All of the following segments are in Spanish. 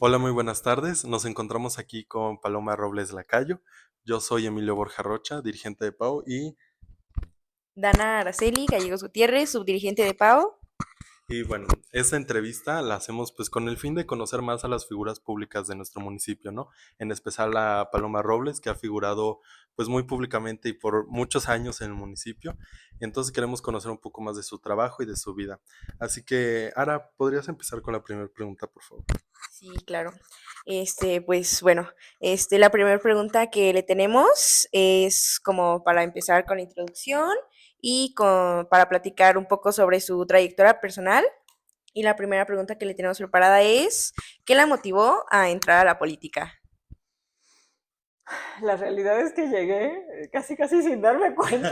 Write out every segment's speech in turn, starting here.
Hola, muy buenas tardes. Nos encontramos aquí con Paloma Robles Lacayo. Yo soy Emilio Borja Rocha, dirigente de PAU Dana Araceli Gallegos Gutiérrez, subdirigente de PAO. y bueno, esta entrevista la hacemos pues con el fin de conocer más a las figuras públicas de nuestro municipio, ¿no? En especial a Paloma Robles, que ha figurado pues muy públicamente y por muchos años en el municipio. Entonces queremos conocer un poco más de su trabajo y de su vida. Así que, Ara, ¿podrías empezar con la primera pregunta, por favor? Sí, claro. Pues bueno, la primera pregunta que le tenemos es como para empezar con la introducción y para platicar un poco sobre su trayectoria personal. Y la primera pregunta que le tenemos preparada es, ¿qué la motivó a entrar a la política? La realidad es que llegué casi casi sin darme cuenta.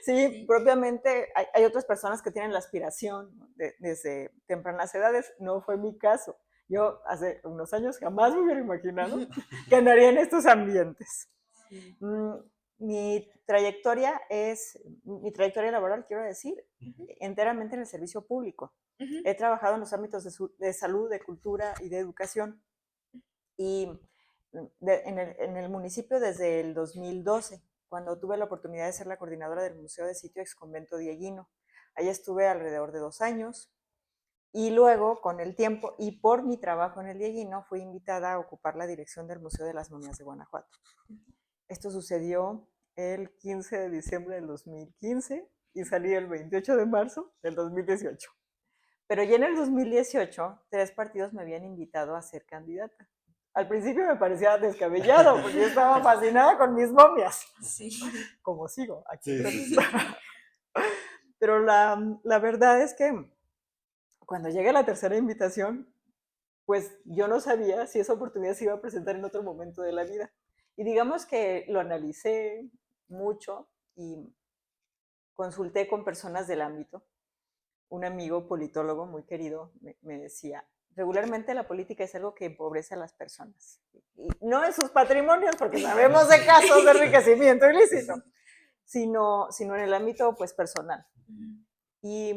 Sí, propiamente hay otras personas que tienen la aspiración, ¿no? Desde tempranas edades. No fue mi caso. Yo hace unos años jamás me hubiera imaginado que andaría en estos ambientes. Mm, mi trayectoria laboral, quiero decir, enteramente en el servicio público. Ujú. He trabajado en los ámbitos de salud, de cultura y de educación. Y en el municipio desde el 2012, cuando tuve la oportunidad de ser la coordinadora del Museo de Sitio Ex Convento Dieguino. Ahí estuve alrededor de 2 años y luego, con el tiempo y por mi trabajo en el Dieguino, fui invitada a ocupar la dirección del Museo de las Momias de Guanajuato. Esto sucedió el 15 de diciembre del 2015 y salí el 28 de marzo del 2018. Pero ya en el 2018, 3 partidos me habían invitado a ser candidata. Al principio me parecía descabellado, porque yo estaba fascinada con mis momias, Sí. como sigo aquí. Sí, sí, Sí. sí. Pero la verdad es que cuando llegue la tercera invitación, pues yo no sabía si esa oportunidad se iba a presentar en otro momento de la vida. Y digamos que lo analicé mucho y consulté con personas del ámbito. Un amigo politólogo muy querido me decía, regularmente la política es algo que empobrece a las personas. Y no en sus patrimonios, porque sabemos de casos de enriquecimiento ilícito, sino en el ámbito pues, personal. Y,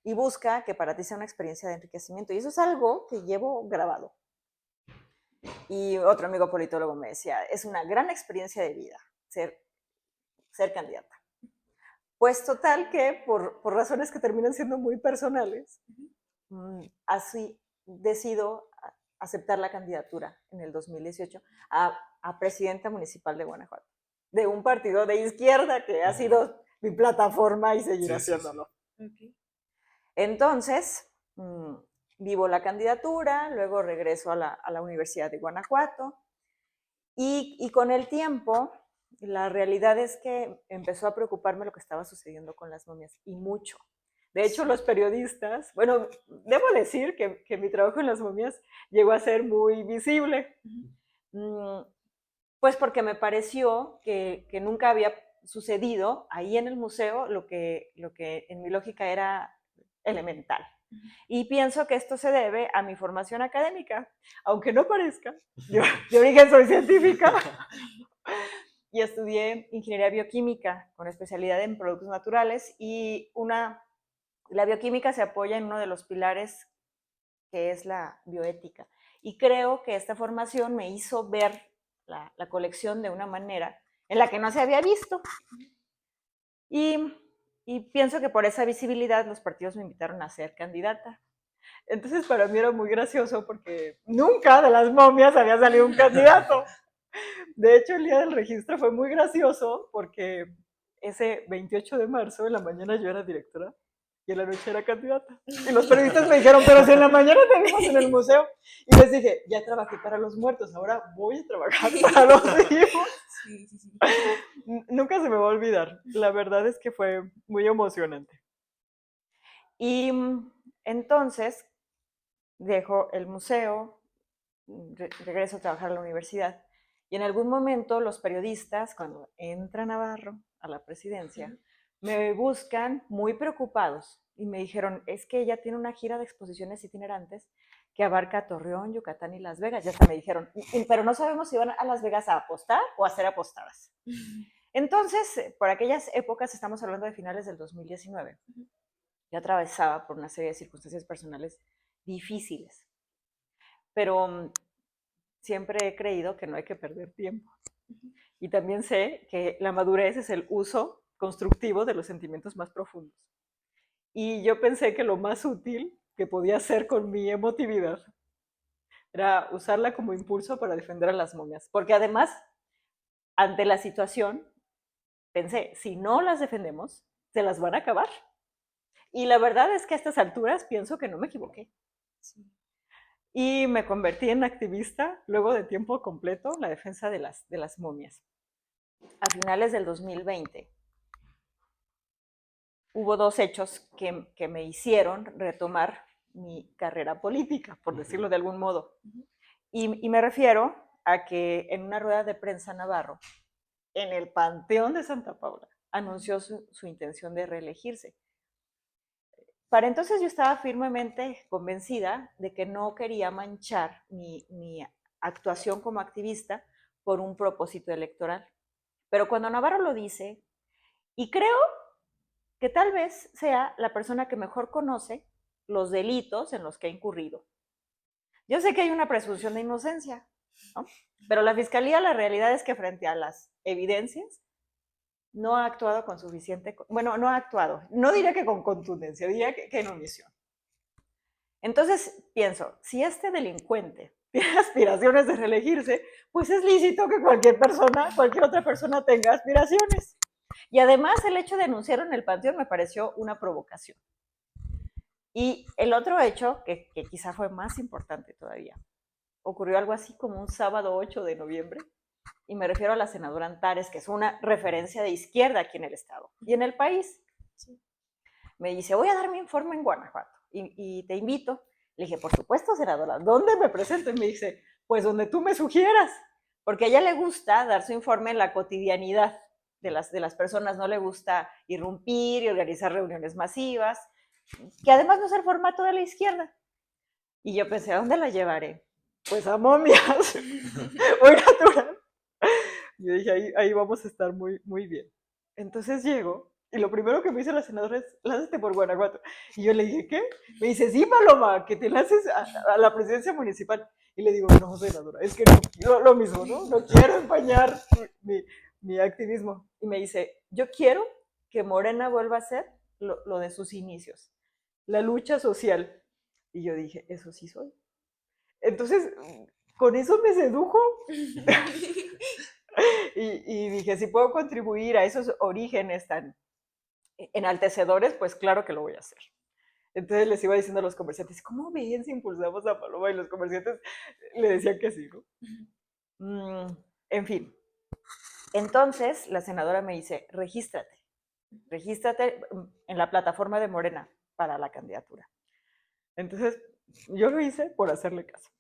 y busca que para ti sea una experiencia de enriquecimiento. Y eso es algo que llevo grabado. Y otro amigo politólogo me decía, es una gran experiencia de vida ser candidata. Pues total que por razones que terminan siendo muy personales, así decido aceptar la candidatura en el 2018 a presidenta municipal de Guanajuato, de un partido de izquierda que ha sido mi plataforma y seguirá Sí, sí, sí. siéndolo. Ok. Entonces, vivo la candidatura, luego regreso a la Universidad de Guanajuato y con el tiempo, la realidad es que empezó a preocuparme lo que estaba sucediendo con las momias y mucho. De hecho, los periodistas, bueno, debo decir que mi trabajo en las momias llegó a ser muy visible, pues porque me pareció que nunca había sucedido ahí en el museo lo que en mi lógica era elemental. Y pienso que esto se debe a mi formación académica, aunque no parezca. Yo de origen soy científica y estudié ingeniería bioquímica con especialidad en productos naturales y la bioquímica se apoya en uno de los pilares que es la bioética. Y creo que esta formación me hizo ver la colección de una manera en la que no se había visto. Y, y pienso que por esa visibilidad los partidos me invitaron a ser candidata. Entonces para mí era muy gracioso porque nunca de las momias había salido un candidato. De hecho, el día del registro fue muy gracioso porque ese 28 de marzo, en la mañana yo era directora y en la noche era candidata. Y los periodistas me dijeron, pero si en la mañana te vimos en el museo. Y les dije, ya trabajé para los muertos, ahora voy a trabajar para los vivos. Sí, sí, sí. Nunca se me va a olvidar. La verdad es que fue muy emocionante. Y entonces dejo el museo, regreso a trabajar a la universidad. Y en algún momento los periodistas, cuando entra Navarro a la presidencia, me buscan muy preocupados y me dijeron, es que ella tiene una gira de exposiciones itinerantes que abarca Torreón, Yucatán y Las Vegas. Ya hasta me dijeron, pero no sabemos si van a Las Vegas a apostar o a ser apostadas. Entonces, por aquellas épocas, estamos hablando de finales del 2019, yo atravesaba por una serie de circunstancias personales difíciles. pero siempre he creído que no hay que perder tiempo. Y también sé que la madurez es el uso constructivo de los sentimientos más profundos. Y yo pensé que lo más útil que podía hacer con mi emotividad era usarla como impulso para defender a las momias. Porque además, ante la situación, pensé, si no las defendemos, se las van a acabar. Y la verdad es que a estas alturas pienso que no me equivoqué. Sí. Y me convertí en activista luego de tiempo completo en la defensa de las momias. A finales del 2020 hubo dos hechos que me hicieron retomar mi carrera política, por decirlo de algún modo. Y me refiero a que en una rueda de prensa Navarro, en el Panteón de Santa Paula, anunció su intención de reelegirse. Para entonces yo estaba firmemente convencida de que no quería manchar mi actuación como activista por un propósito electoral. Pero cuando Navarro lo dice, y creo que tal vez sea la persona que mejor conoce los delitos en los que ha incurrido. Yo sé que hay una presunción de inocencia, ¿no? Pero la Fiscalía, la realidad es que frente a las evidencias, no ha actuado con suficiente, bueno, no ha actuado, no diría que con contundencia, diría que en omisión. Entonces pienso, si este delincuente tiene aspiraciones de reelegirse, pues es lícito que cualquier otra persona tenga aspiraciones. Y además el hecho de denunciarlo en el Panteón me pareció una provocación. Y el otro hecho, que quizá fue más importante todavía, ocurrió algo así como un sábado 8 de noviembre, y me refiero a la senadora Antares, que es una referencia de izquierda aquí en el estado y en el país. Sí. Me dice, voy a dar mi informe en Guanajuato y te invito. Le dije, por supuesto, senadora, ¿dónde me presento? Y me dice, pues donde tú me sugieras, porque a ella le gusta dar su informe en la cotidianidad de las personas, no le gusta irrumpir y organizar reuniones masivas, que además no es el formato de la izquierda. Y yo pensé, ¿a dónde la llevaré? Pues a momias, muy natural. Yo dije, ahí vamos a estar muy, muy bien. Entonces llego, y lo primero que me dice la senadora es, lánzate por Guanajuato. Y yo le dije, ¿qué? Me dice, sí, Paloma, que te lances a la presidencia municipal. Y le digo, no, senadora, es que no, lo mismo, ¿no? No quiero empañar mi activismo. Y me dice, yo quiero que Morena vuelva a ser lo de sus inicios, la lucha social. Y yo dije, eso sí soy. Entonces, con eso me sedujo. Y dije, si puedo contribuir a esos orígenes tan enaltecedores, pues claro que lo voy a hacer. Entonces les iba diciendo a los comerciantes, ¿cómo ven si impulsamos a Paloma? Y los comerciantes le decían que sí, ¿no? En fin. Entonces la senadora me dice, regístrate en la plataforma de Morena para la candidatura. Entonces yo lo hice por hacerle caso.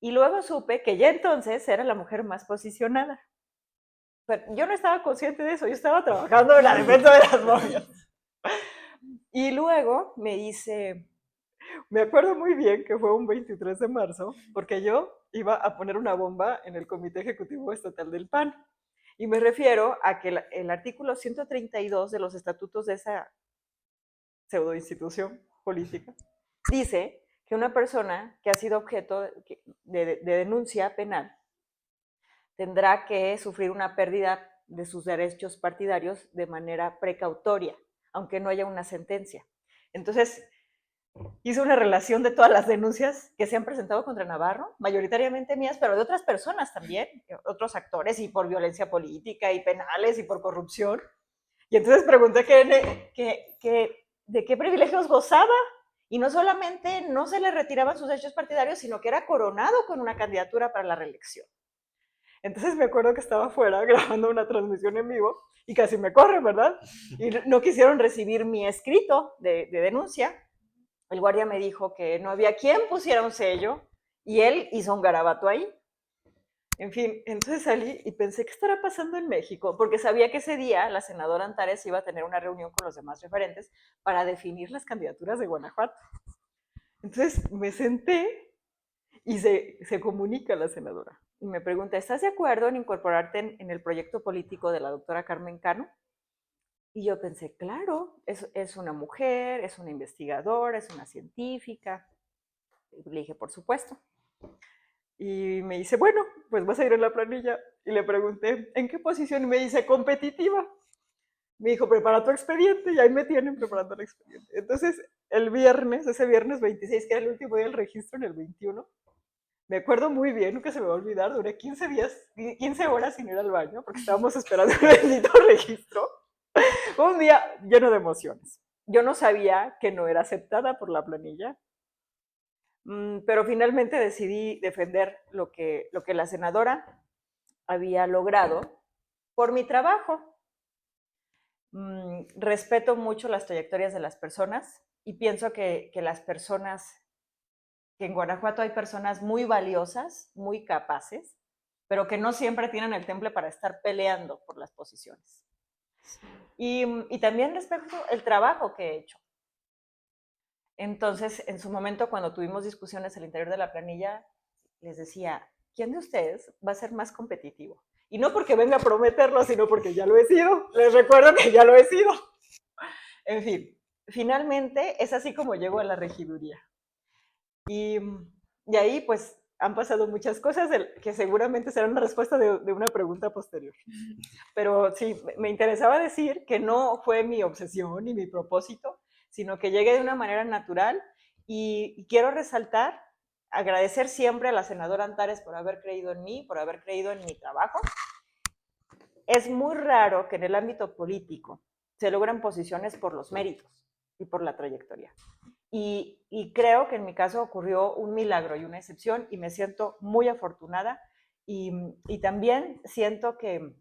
Y luego supe que ya entonces era la mujer más posicionada. Pero yo no estaba consciente de eso, yo estaba trabajando en la defensa de las momias. Y luego me dice, me acuerdo muy bien que fue un 23 de marzo, porque yo iba a poner una bomba en el Comité Ejecutivo Estatal del PAN. Y me refiero a que el artículo 132 de los estatutos de esa pseudoinstitución política dice que una persona que ha sido objeto de denuncia penal tendrá que sufrir una pérdida de sus derechos partidarios de manera precautoria, aunque no haya una sentencia. Entonces, hice una relación de todas las denuncias que se han presentado contra Navarro, mayoritariamente mías, pero de otras personas también, otros actores, y por violencia política, y penales, y por corrupción. Y entonces pregunté de qué privilegios gozaba, y no solamente no se le retiraban sus derechos partidarios, sino que era coronado con una candidatura para la reelección. Entonces me acuerdo que estaba afuera grabando una transmisión en vivo y casi me corren, ¿verdad? Y no quisieron recibir mi escrito de denuncia. El guardia me dijo que no había quien pusiera un sello y él hizo un garabato ahí. En fin, entonces salí y pensé, ¿qué estará pasando en México? Porque sabía que ese día la senadora Antares iba a tener una reunión con los demás referentes para definir las candidaturas de Guanajuato. Entonces me senté y se comunica la senadora y me pregunta, ¿estás de acuerdo en incorporarte en el proyecto político de la doctora Carmen Cano? Y yo pensé, claro, es una mujer, es una investigadora, es una científica. Y le dije, por supuesto. Y me dice, bueno, pues vas a ir en la planilla. Y le pregunté, ¿en qué posición? Y me dice, competitiva. Me dijo, prepara tu expediente, y ahí me tienen preparando el expediente. Entonces, ese viernes 26, que era el último día del registro, en el 21, me acuerdo muy bien, nunca se me va a olvidar, duré 15 días, 15 horas sin ir al baño, porque estábamos esperando el bendito registro. Fue un día lleno de emociones. Yo no sabía que no era aceptada por la planilla, pero finalmente decidí defender lo que la senadora había logrado por mi trabajo. Respeto mucho las trayectorias de las personas y pienso que las personas, que en Guanajuato hay personas muy valiosas, muy capaces, pero que no siempre tienen el temple para estar peleando por las posiciones. Y también respeto el trabajo que he hecho. Entonces, en su momento, cuando tuvimos discusiones al interior de la planilla, les decía, ¿quién de ustedes va a ser más competitivo? Y no porque venga a prometerlo, sino porque ya lo he sido. Les recuerdo que ya lo he sido. En fin, finalmente es así como llego a la regiduría. Y, y ahí pues han pasado muchas cosas que seguramente serán una respuesta de una pregunta posterior. Pero sí, me interesaba decir que no fue mi obsesión ni mi propósito, sino que llegué de una manera natural y quiero resaltar, agradecer siempre a la senadora Antares por haber creído en mí, por haber creído en mi trabajo. Es muy raro que en el ámbito político se logren posiciones por los méritos y por la trayectoria. Y creo que en mi caso ocurrió un milagro y una excepción y me siento muy afortunada y también siento que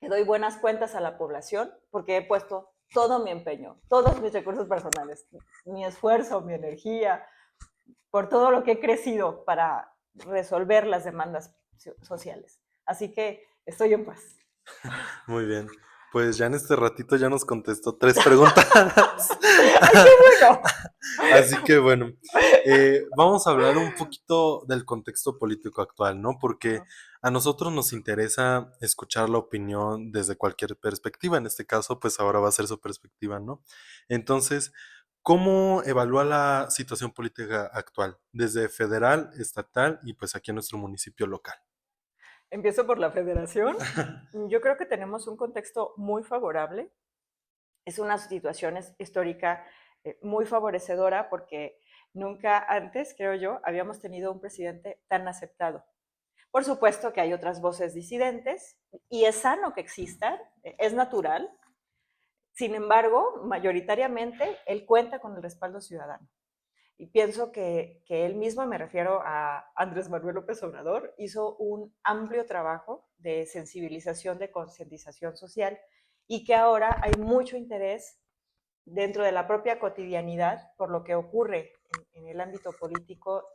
doy buenas cuentas a la población porque he puesto todo mi empeño, todos mis recursos personales, mi esfuerzo, mi energía, por todo lo que he crecido para resolver las demandas sociales. Así que estoy en paz. Muy bien. Pues ya en este ratito ya nos contestó 3 preguntas. ¡Ay, qué bueno! Así que bueno, vamos a hablar un poquito del contexto político actual, ¿no? Porque a nosotros nos interesa escuchar la opinión desde cualquier perspectiva. En este caso, pues ahora va a ser su perspectiva, ¿no? Entonces, ¿cómo evalúa la situación política actual? Desde federal, estatal y pues aquí en nuestro municipio local. Empiezo por la federación. Yo creo que tenemos un contexto muy favorable. Es una situación histórica muy favorecedora porque nunca antes, creo yo, habíamos tenido un presidente tan aceptado. Por supuesto que hay otras voces disidentes y es sano que existan, es natural. Sin embargo, mayoritariamente, él cuenta con el respaldo ciudadano. Y pienso que él mismo, me refiero a Andrés Manuel López Obrador, hizo un amplio trabajo de sensibilización, de concientización social y que ahora hay mucho interés dentro de la propia cotidianidad por lo que ocurre en el ámbito político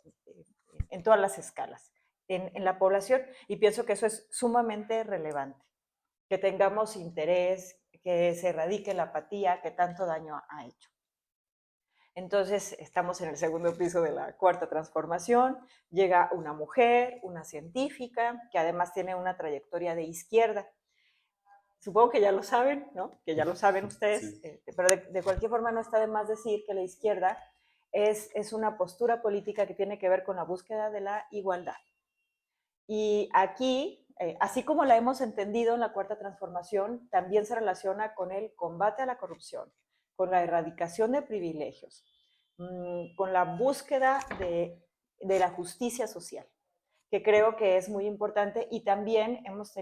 en todas las escalas, en la población, y pienso que eso es sumamente relevante, que tengamos interés, que se erradique la apatía que tanto daño ha hecho. Entonces, estamos en el segundo piso de la cuarta transformación, llega una mujer, una científica, que además tiene una trayectoria de izquierda. Supongo que ya lo saben, ¿no? Que ya lo saben ustedes, Sí. pero de cualquier forma no está de más decir que la izquierda es una postura política que tiene que ver con la búsqueda de la igualdad. Y aquí, así como la hemos entendido en la cuarta transformación, también se relaciona con el combate a la corrupción, con la erradicación de privilegios, con la búsqueda de la justicia social, que creo que es muy importante, y también hemos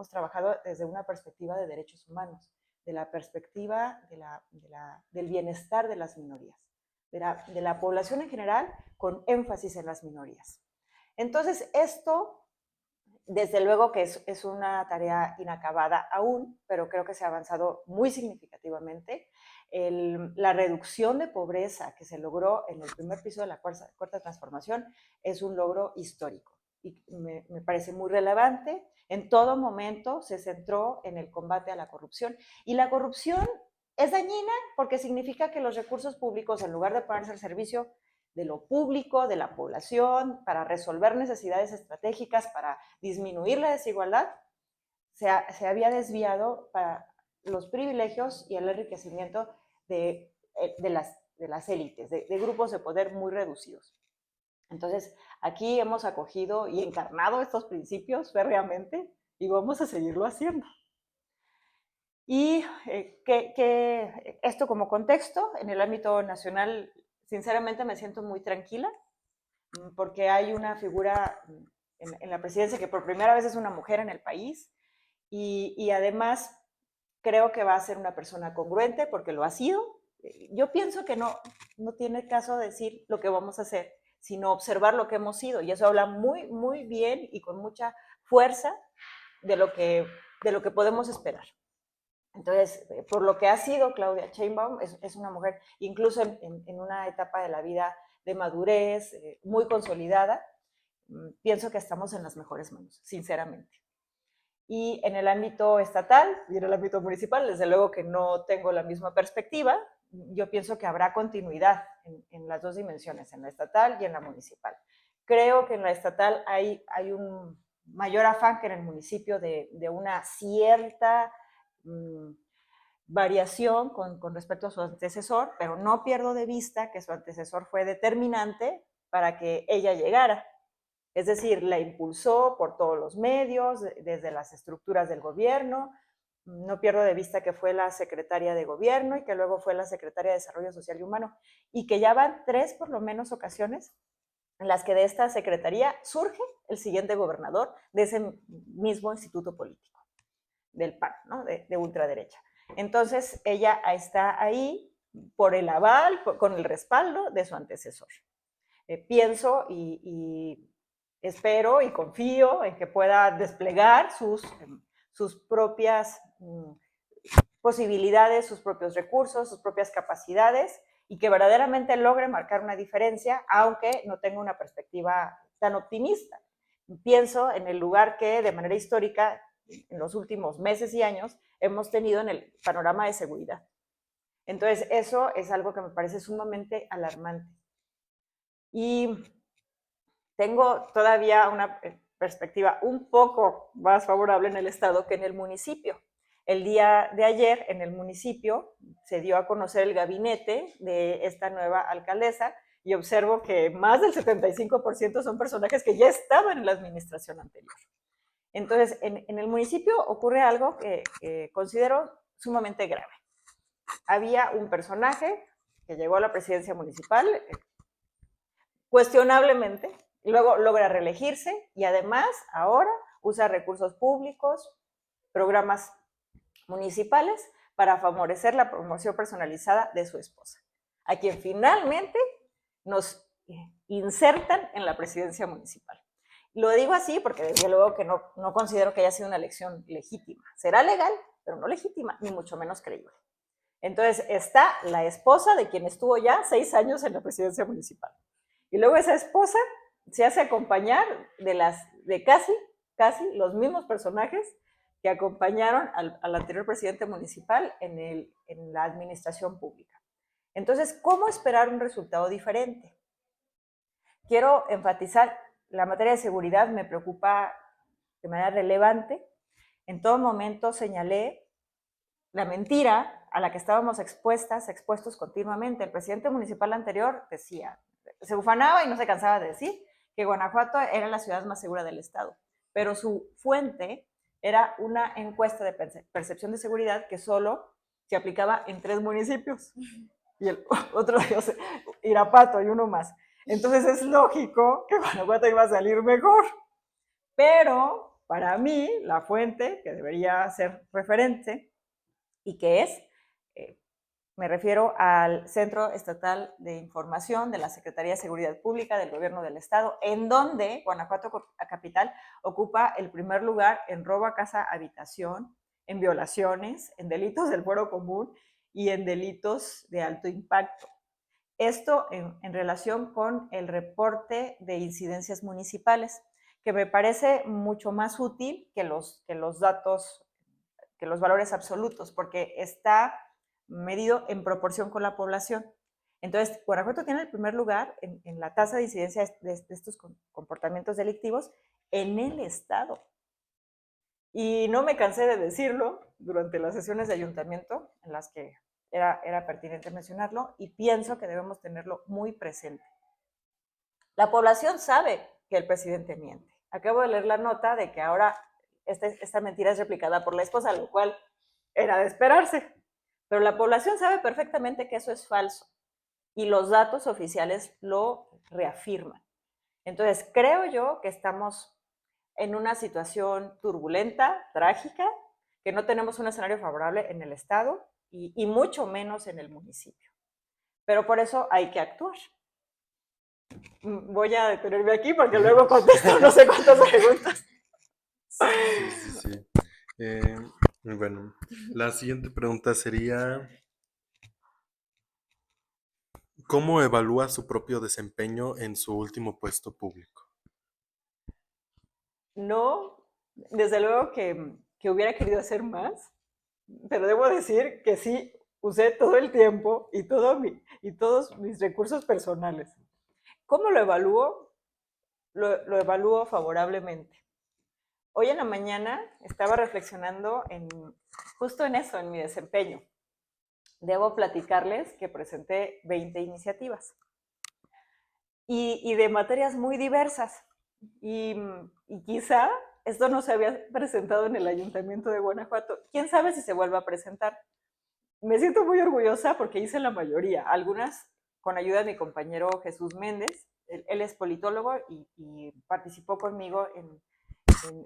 trabajado desde una perspectiva de derechos humanos, de la perspectiva del bienestar de las minorías, de la población en general, con énfasis en las minorías. Entonces, esto, desde luego que es una tarea inacabada aún, pero creo que se ha avanzado muy significativamente. La reducción de pobreza que se logró en el primer piso de la cuarta transformación es un logro histórico y me parece muy relevante. En todo momento se centró en el combate a la corrupción, y la corrupción es dañina porque significa que los recursos públicos, en lugar de ponerse al servicio de lo público, de la población, para resolver necesidades estratégicas, para disminuir la desigualdad, se había desviado para los privilegios y el enriquecimiento de las élites, de grupos de poder muy reducidos. Entonces, aquí hemos acogido y encarnado estos principios férreamente y vamos a seguirlo haciendo. Y que esto como contexto, en el ámbito nacional, sinceramente me siento muy tranquila, porque hay una figura en la presidencia que por primera vez es una mujer en el país y además creo que va a ser una persona congruente porque lo ha sido. Yo pienso que no tiene caso decir lo que vamos a hacer, sino observar lo que hemos sido y eso habla muy, muy bien y con mucha fuerza de lo que podemos esperar. Entonces, por lo que ha sido Claudia Sheinbaum, es una mujer, incluso en una etapa de la vida de madurez, muy consolidada, pienso que estamos en las mejores manos, sinceramente. Y en el ámbito estatal y en el ámbito municipal, desde luego que no tengo la misma perspectiva, yo pienso que habrá continuidad en las dos dimensiones, en la estatal y en la municipal. Creo que en la estatal hay un mayor afán que en el municipio de una cierta variación con respecto a su antecesor, pero no pierdo de vista que su antecesor fue determinante para que ella llegara. Es decir, la impulsó por todos los medios, desde las estructuras del gobierno. No pierdo de vista que fue la secretaria de gobierno y que luego fue la secretaria de Desarrollo Social y Humano, y que ya van 3 por lo menos ocasiones en las que de esta secretaría surge el siguiente gobernador de ese mismo instituto político, del PAN, ¿no? de ultraderecha. Entonces, ella está ahí por el aval, con el respaldo de su antecesor. Pienso y espero y confío en que pueda desplegar sus propias posibilidades, sus propios recursos, sus propias capacidades y que verdaderamente logre marcar una diferencia, aunque no tenga una perspectiva tan optimista. Pienso en el lugar que de manera histórica en los últimos meses y años hemos tenido en el panorama de seguridad. Entonces, eso es algo que me parece sumamente alarmante. Y tengo todavía una perspectiva un poco más favorable en el estado que en el municipio. El día de ayer en el municipio se dio a conocer el gabinete de esta nueva alcaldesa y observo que más del 75% son personajes que ya estaban en la administración anterior. Entonces, en el municipio ocurre algo que considero sumamente grave. Había un personaje que llegó a la presidencia municipal cuestionablemente, y luego logra reelegirse y además ahora usa recursos públicos, programas municipales para favorecer la promoción personalizada de su esposa, a quien finalmente nos insertan en la presidencia municipal. Lo digo así porque desde luego que no considero que haya sido una elección legítima. Será legal, pero no legítima, ni mucho menos creíble. Entonces está la esposa de quien estuvo ya 6 años en la presidencia municipal. Y luego esa esposa se hace acompañar de casi los mismos personajes que acompañaron al anterior presidente municipal en la administración pública. Entonces, ¿cómo esperar un resultado diferente? Quiero enfatizar, la materia de seguridad me preocupa de manera relevante. En todo momento señalé la mentira a la que estábamos expuestos continuamente. El presidente municipal anterior decía, se ufanaba y no se cansaba de decir que Guanajuato era la ciudad más segura del estado, pero su fuente era una encuesta de percepción de seguridad que solo se aplicaba en 3 municipios y el otro de ellos, Irapuato y uno más. Entonces es lógico que Guanajuato iba a salir mejor, pero para mí la fuente que debería ser referente y que es, me refiero al Centro Estatal de Información de la Secretaría de Seguridad Pública del Gobierno del Estado, en donde Guanajuato Capital ocupa el primer lugar en robo a casa habitación, en violaciones, en delitos del fuero común y en delitos de alto impacto. Esto en relación con el reporte de incidencias municipales, que me parece mucho más útil que los datos, que los valores absolutos, porque está medido en proporción con la población. Entonces, Guanajuato tiene el primer lugar en la tasa de incidencia de estos comportamientos delictivos en el estado. Y no me cansé de decirlo durante las sesiones de ayuntamiento en las que era pertinente mencionarlo y pienso que debemos tenerlo muy presente. La población sabe que el presidente miente. Acabo de leer la nota de que ahora esta mentira es replicada por la esposa, lo cual era de esperarse. Pero la población sabe perfectamente que eso es falso y los datos oficiales lo reafirman. Entonces, creo yo que estamos en una situación turbulenta, trágica, que no tenemos un escenario favorable en el Estado y mucho menos en el municipio. Pero por eso hay que actuar. Voy a detenerme aquí porque luego contesto no sé cuántas preguntas. Sí. Bueno, la siguiente pregunta sería, ¿cómo evalúa su propio desempeño en su último puesto público? No, desde luego que hubiera querido hacer más, pero debo decir que sí usé todo el tiempo y todos mis recursos personales. ¿Cómo lo evalúo? Lo evalúo favorablemente. Hoy en la mañana estaba reflexionando justo en eso, en mi desempeño. Debo platicarles que presenté 20 iniciativas y de materias muy diversas. Y quizá esto no se había presentado en el Ayuntamiento de Guanajuato. ¿Quién sabe si se vuelva a presentar? Me siento muy orgullosa porque hice la mayoría, algunas con ayuda de mi compañero Jesús Méndez. Él es politólogo y participó conmigo en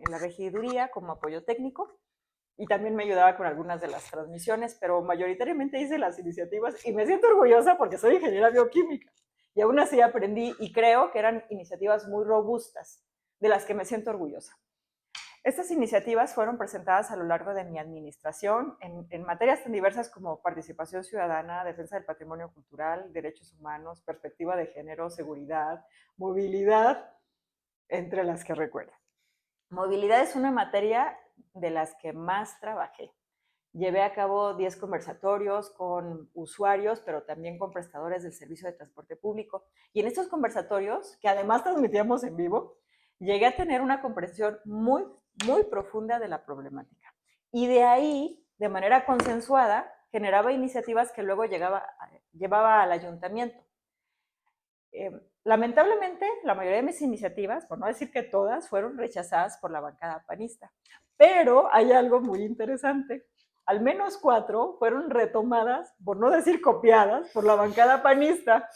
la regiduría como apoyo técnico y también me ayudaba con algunas de las transmisiones, pero mayoritariamente hice las iniciativas y me siento orgullosa porque soy ingeniera bioquímica y aún así aprendí y creo que eran iniciativas muy robustas de las que me siento orgullosa. Estas iniciativas fueron presentadas a lo largo de mi administración en materias tan diversas como participación ciudadana, defensa del patrimonio cultural, derechos humanos, perspectiva de género, seguridad, movilidad, entre las que recuerdo. Movilidad es una materia de las que más trabajé. Llevé a cabo 10 conversatorios con usuarios, pero también con prestadores del servicio de transporte público. Y en estos conversatorios, que además transmitíamos en vivo, llegué a tener una comprensión muy, muy profunda de la problemática. Y de ahí, de manera consensuada, generaba iniciativas que luego llevaba al ayuntamiento. Lamentablemente, la mayoría de mis iniciativas, por no decir que todas, fueron rechazadas por la bancada panista. Pero hay algo muy interesante. Al menos 4 fueron retomadas, por no decir copiadas, por la bancada panista,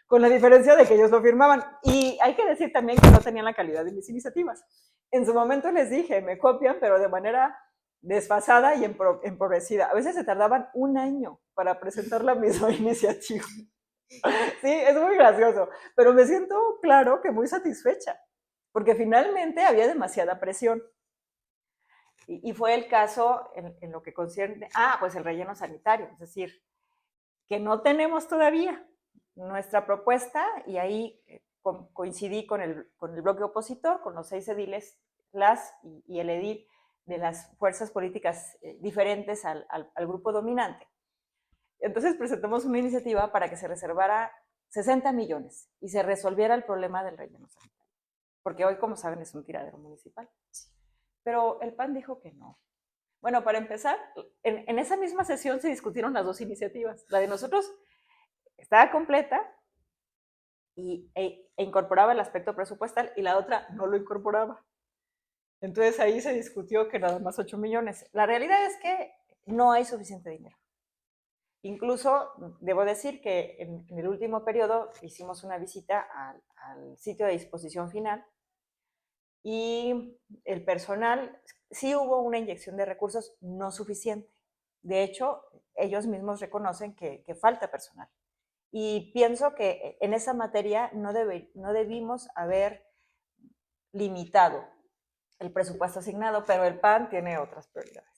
con la diferencia de que ellos lo firmaban. Y hay que decir también que no tenían la calidad de mis iniciativas. En su momento les dije, me copian, pero de manera desfasada y empobrecida. A veces se tardaban un año para presentar la misma iniciativa. Sí, es muy gracioso, pero me siento, claro, que muy satisfecha, porque finalmente había demasiada presión. Y fue el caso en lo que concierne, pues el relleno sanitario, es decir, que no tenemos todavía nuestra propuesta, y ahí coincidí con el bloque opositor, con los 6 ediles, y el edil de las fuerzas políticas diferentes al grupo dominante. Entonces presentamos una iniciativa para que se reservara 60 millones y se resolviera el problema del relleno sanitario. Porque hoy, como saben, es un tiradero municipal. Pero el PAN dijo que no. Bueno, para empezar, en esa misma sesión se discutieron las 2 iniciativas. La de nosotros estaba completa e incorporaba el aspecto presupuestal y la otra no lo incorporaba. Entonces ahí se discutió que nada más 8 millones. La realidad es que no hay suficiente dinero. Incluso debo decir que en el último periodo hicimos una visita al sitio de disposición final y el personal, sí hubo una inyección de recursos no suficiente. De hecho, ellos mismos reconocen que falta personal. Y pienso que en esa materia no debimos haber limitado el presupuesto asignado, pero el PAN tiene otras prioridades.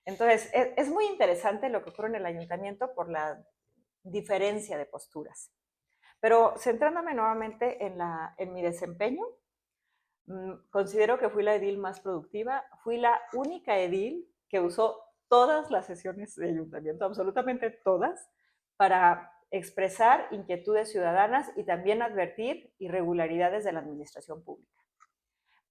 Entonces, es muy interesante lo que ocurre en el ayuntamiento por la diferencia de posturas. Pero centrándome nuevamente en mi desempeño, considero que fui la edil más productiva, fui la única edil que usó todas las sesiones de ayuntamiento, absolutamente todas, para expresar inquietudes ciudadanas y también advertir irregularidades de la administración pública.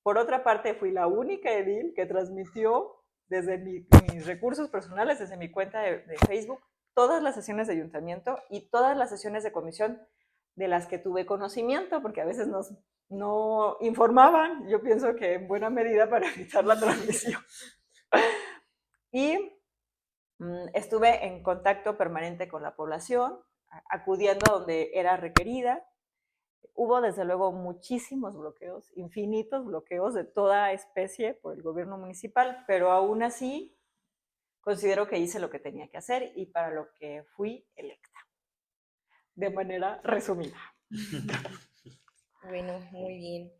Por otra parte, fui la única edil que transmitió desde mis recursos personales, desde mi cuenta de Facebook, todas las sesiones de ayuntamiento y todas las sesiones de comisión de las que tuve conocimiento, porque a veces no informaban, yo pienso que en buena medida para evitar la transmisión. Y estuve en contacto permanente con la población, acudiendo donde era requerida. Hubo desde luego muchísimos bloqueos, infinitos bloqueos de toda especie por el gobierno municipal, pero aún así considero que hice lo que tenía que hacer y para lo que fui electa, de manera resumida. Bueno, muy bien.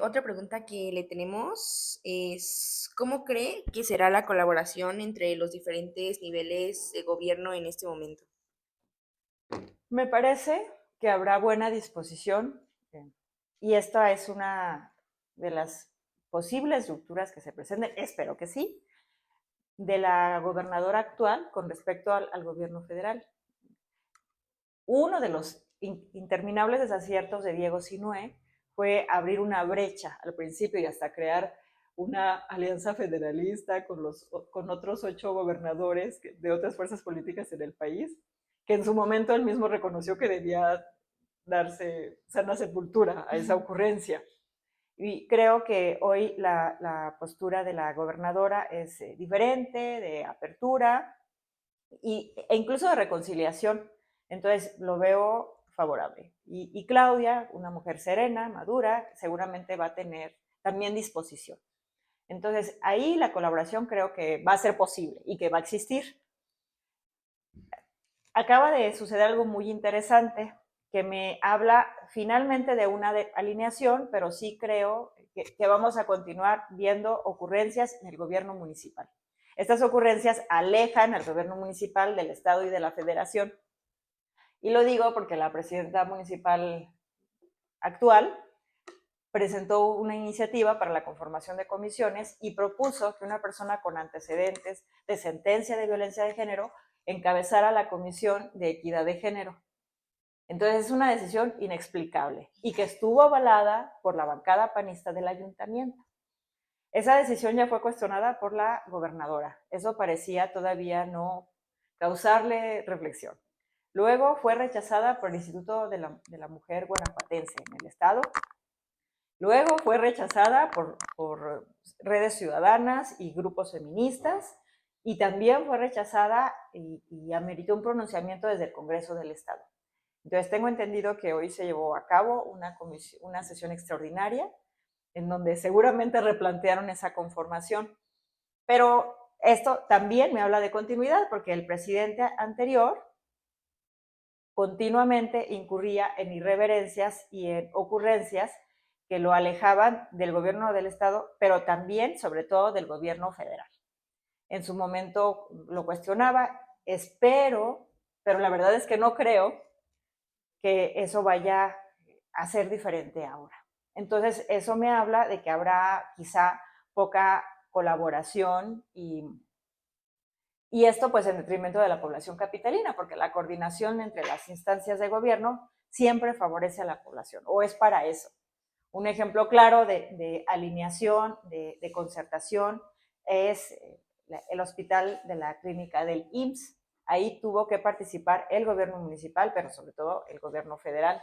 Otra pregunta que le tenemos es, ¿cómo cree que será la colaboración entre los diferentes niveles de gobierno en este momento? Me parece que habrá buena disposición y esta es una de las posibles rupturas que se presenten, espero que sí, de la gobernadora actual con respecto al gobierno federal. Uno de los interminables desaciertos de Diego Sinué fue abrir una brecha al principio y hasta crear una alianza federalista con otros 8 gobernadores de otras fuerzas políticas en el país, que en su momento él mismo reconoció que debía darse sana sepultura a esa ocurrencia. Y creo que hoy la postura de la gobernadora es diferente, de apertura e incluso de reconciliación. Entonces lo veo favorable. Y Claudia, una mujer serena, madura, seguramente va a tener también disposición. Entonces ahí la colaboración creo que va a ser posible y que va a existir. Acaba de suceder algo muy interesante que me habla finalmente de una alineación, pero sí creo que vamos a continuar viendo ocurrencias en el gobierno municipal. Estas ocurrencias alejan al gobierno municipal del Estado y de la Federación. Y lo digo porque la presidenta municipal actual presentó una iniciativa para la conformación de comisiones y propuso que una persona con antecedentes de sentencia de violencia de género encabezara la Comisión de Equidad de Género. Entonces es una decisión inexplicable y que estuvo avalada por la bancada panista del ayuntamiento. Esa decisión ya fue cuestionada por la gobernadora. Eso parecía todavía no causarle reflexión. Luego fue rechazada por el Instituto de la Mujer Guanajuatense en el estado. Luego fue rechazada por redes ciudadanas y grupos feministas y también fue rechazada y ameritó un pronunciamiento desde el Congreso del Estado. Entonces tengo entendido que hoy se llevó a cabo una sesión extraordinaria en donde seguramente replantearon esa conformación. Pero esto también me habla de continuidad porque el presidente anterior continuamente incurría en irreverencias y en ocurrencias que lo alejaban del gobierno del Estado, pero también, sobre todo, del gobierno federal. En su momento lo cuestionaba, espero, pero la verdad es que no creo que eso vaya a ser diferente ahora. Entonces, eso me habla de que habrá quizá poca colaboración y esto pues en detrimento de la población capitalina, porque la coordinación entre las instancias de gobierno siempre favorece a la población, o es para eso. Un ejemplo claro de alineación, de concertación, es el hospital de la clínica del IMSS. Ahí tuvo que participar el gobierno municipal, pero sobre todo el gobierno federal.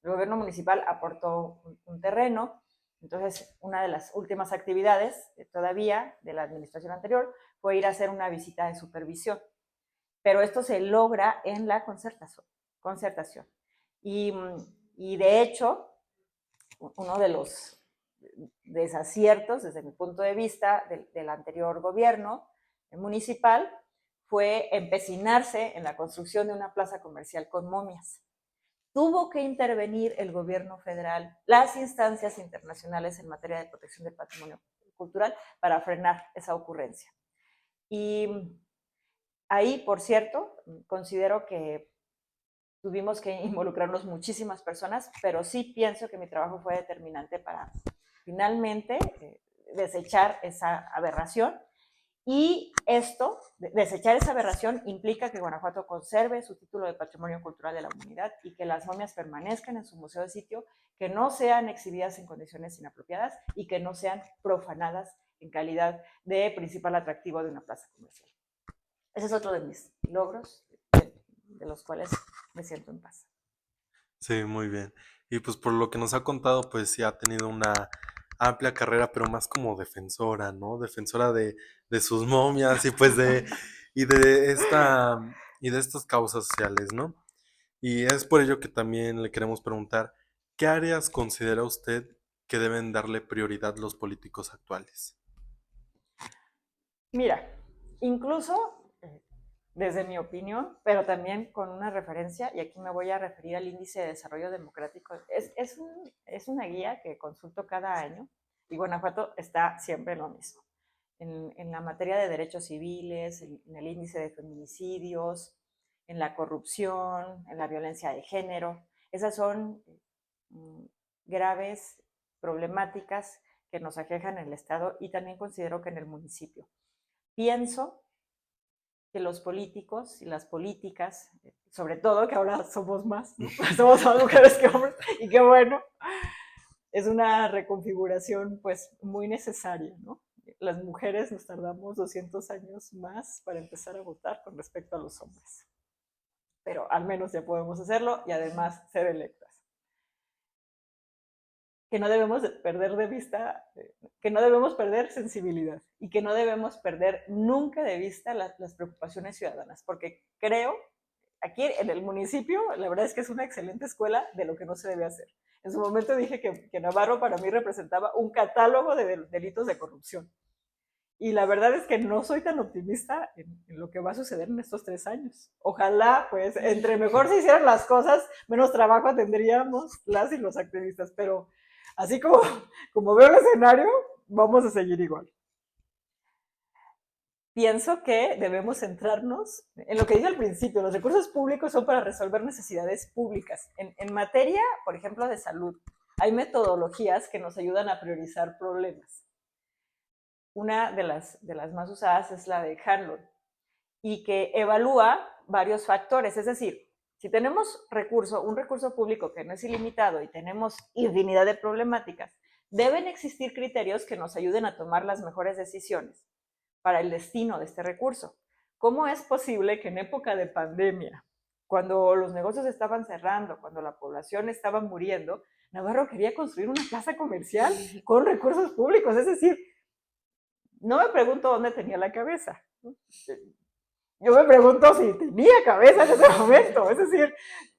El gobierno municipal aportó un terreno, entonces una de las últimas actividades todavía de la administración anterior fue ir a hacer una visita de supervisión. Pero esto se logra en la concertación. Y de hecho, uno de los desaciertos, desde mi punto de vista, del anterior gobierno municipal fue empecinarse en la construcción de una plaza comercial con momias. Tuvo que intervenir el gobierno federal, las instancias internacionales en materia de protección del patrimonio cultural para frenar esa ocurrencia. Y ahí, por cierto, considero que tuvimos que involucrarnos muchísimas personas, pero sí pienso que mi trabajo fue determinante para finalmente desechar esa aberración. Y esto, desechar esa aberración, implica que Guanajuato conserve su título de Patrimonio Cultural de la Humanidad y que las momias permanezcan en su museo de sitio, que no sean exhibidas en condiciones inapropiadas y que no sean profanadas en calidad de principal atractivo de una plaza comercial. Ese es otro de mis logros, de los cuales me siento en paz. Sí, muy bien. Y pues por lo que nos ha contado, pues sí ha tenido una amplia carrera, pero más como defensora, ¿no? Defensora de sus momias y pues y de esta, y de estas causas sociales, ¿no? Y es por ello que también le queremos preguntar, ¿qué áreas considera usted que deben darle prioridad los políticos actuales? Mira, incluso desde mi opinión, pero también con una referencia, y aquí me voy a referir al Índice de Desarrollo Democrático, es una guía que consulto cada año y Guanajuato está siempre en lo mismo. En la materia de derechos civiles, en el índice de feminicidios, en la corrupción, en la violencia de género. Esas son mm, graves problemáticas que nos aquejan en el Estado y también considero que en el municipio. Pienso que los políticos y las políticas, sobre todo que ahora somos más, ¿no? Somos más mujeres que hombres, y qué bueno, es una reconfiguración pues muy necesaria, ¿no? Las mujeres nos tardamos 200 años más para empezar a votar con respecto a los hombres, pero al menos ya podemos hacerlo y además ser electas. Que no debemos perder de vista, que no debemos perder sensibilidad y que no debemos perder nunca de vista las preocupaciones ciudadanas, porque creo, aquí en el municipio, la verdad es que es una excelente escuela de lo que no se debe hacer. En su momento dije que Navarro para mí representaba un catálogo de delitos de corrupción. Y la verdad es que no soy tan optimista en lo que va a suceder en estos 3 años. Ojalá, pues, entre mejor se hicieran las cosas, menos trabajo tendríamos las y los activistas. Pero así como veo el escenario, vamos a seguir igual. Pienso que debemos centrarnos en lo que dije al principio, los recursos públicos son para resolver necesidades públicas. En materia, por ejemplo, de salud, hay metodologías que nos ayudan a priorizar problemas. Una de las más usadas es la de Hanlon y que evalúa varios factores, es decir, si tenemos un recurso público que no es ilimitado y tenemos infinidad de problemáticas, deben existir criterios que nos ayuden a tomar las mejores decisiones para el destino de este recurso. ¿Cómo es posible que en época de pandemia, cuando los negocios estaban cerrando, cuando la población estaba muriendo, Navarro quería construir una plaza comercial con recursos públicos? Es decir, no me pregunto dónde tenía la cabeza. Yo me pregunto si tenía cabeza en ese momento. Es decir,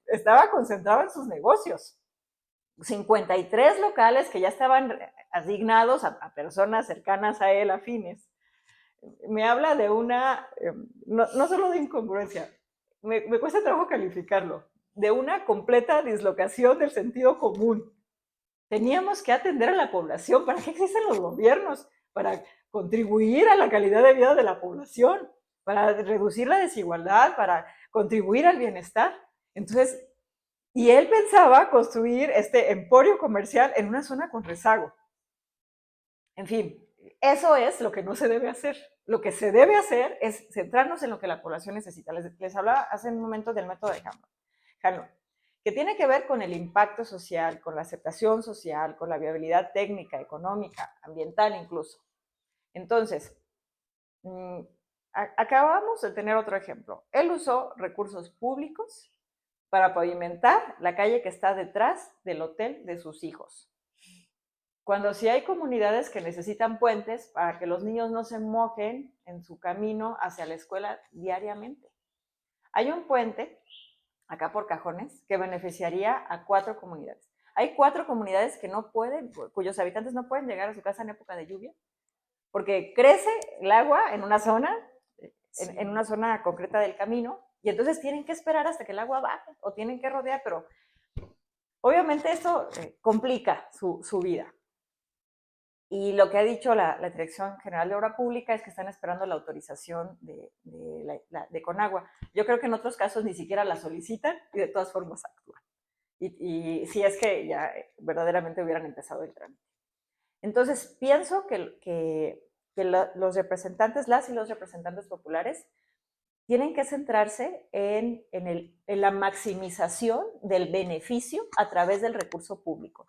estaba concentrado en sus negocios. 53 locales que ya estaban asignados a personas cercanas a él, afines. Me habla de no solo de incongruencia, me cuesta trabajo calificarlo, de una completa dislocación del sentido común. Teníamos que atender a la población. ¿Para qué existen los gobiernos? Para contribuir a la calidad de vida de la población, para reducir la desigualdad, para contribuir al bienestar. Entonces, y él pensaba construir este emporio comercial en una zona con rezago. En fin, eso es lo que no se debe hacer. Lo que se debe hacer es centrarnos en lo que la población necesita. Les hablaba hace un momento del método de Hanlon, que tiene que ver con el impacto social, con la aceptación social, con la viabilidad técnica, económica, ambiental incluso. Entonces, acabamos de tener otro ejemplo. Él usó recursos públicos para pavimentar la calle que está detrás del hotel de sus hijos. Cuando sí hay comunidades que necesitan puentes para que los niños no se mojen en su camino hacia la escuela diariamente. Hay un puente acá por Cajones que beneficiaría a 4 comunidades. Hay 4 comunidades que no pueden, cuyos habitantes no pueden llegar a su casa en época de lluvia, porque crece el agua en una zona, en una zona concreta del camino, y entonces tienen que esperar hasta que el agua baje, o tienen que rodear, pero obviamente esto complica su vida. Y lo que ha dicho la Dirección General de Obra Pública es que están esperando la autorización de Conagua. Yo creo que en otros casos ni siquiera la solicitan y de todas formas actúan. Y si es que ya verdaderamente hubieran empezado el trámite. Entonces, pienso que los representantes, las y los representantes populares, tienen que centrarse en la maximización del beneficio a través del recurso público.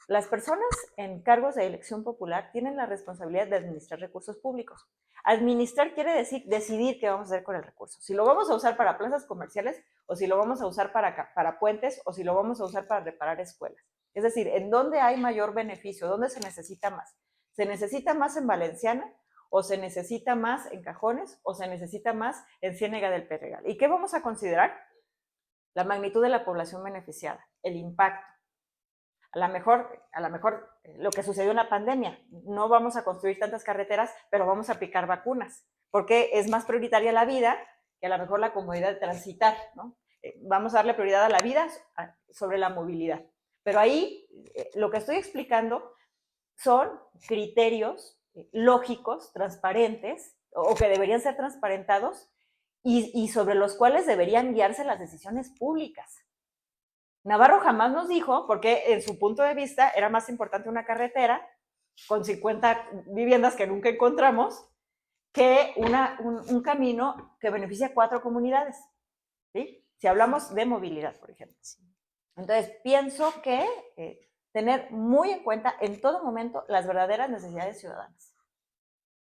Las personas en cargos de elección popular tienen la responsabilidad de administrar recursos públicos. Administrar quiere decir decidir qué vamos a hacer con el recurso. Si lo vamos a usar para plazas comerciales, o si lo vamos a usar para puentes, o si lo vamos a usar para reparar escuelas. Es decir, ¿en dónde hay mayor beneficio? ¿Dónde se necesita más? ¿Se necesita más en Valenciana? ¿O se necesita más en Cajones? ¿O se necesita más en Ciénega del Pedregal? ¿Y qué vamos a considerar? La magnitud de la población beneficiada, el impacto. A lo mejor lo que sucedió en la pandemia, no vamos a construir tantas carreteras, pero vamos a aplicar vacunas, porque es más prioritaria la vida que a lo mejor la comodidad de transitar, ¿no? Vamos a darle prioridad a la vida sobre la movilidad. Pero ahí lo que estoy explicando son criterios lógicos, transparentes, o que deberían ser transparentados, y sobre los cuales deberían guiarse las decisiones públicas. Navarro jamás nos dijo, porque en su punto de vista era más importante una carretera con 50 viviendas que nunca encontramos que un camino que beneficia a 4 comunidades, ¿sí? Si hablamos de movilidad, por ejemplo. Entonces, pienso que tener muy en cuenta en todo momento las verdaderas necesidades ciudadanas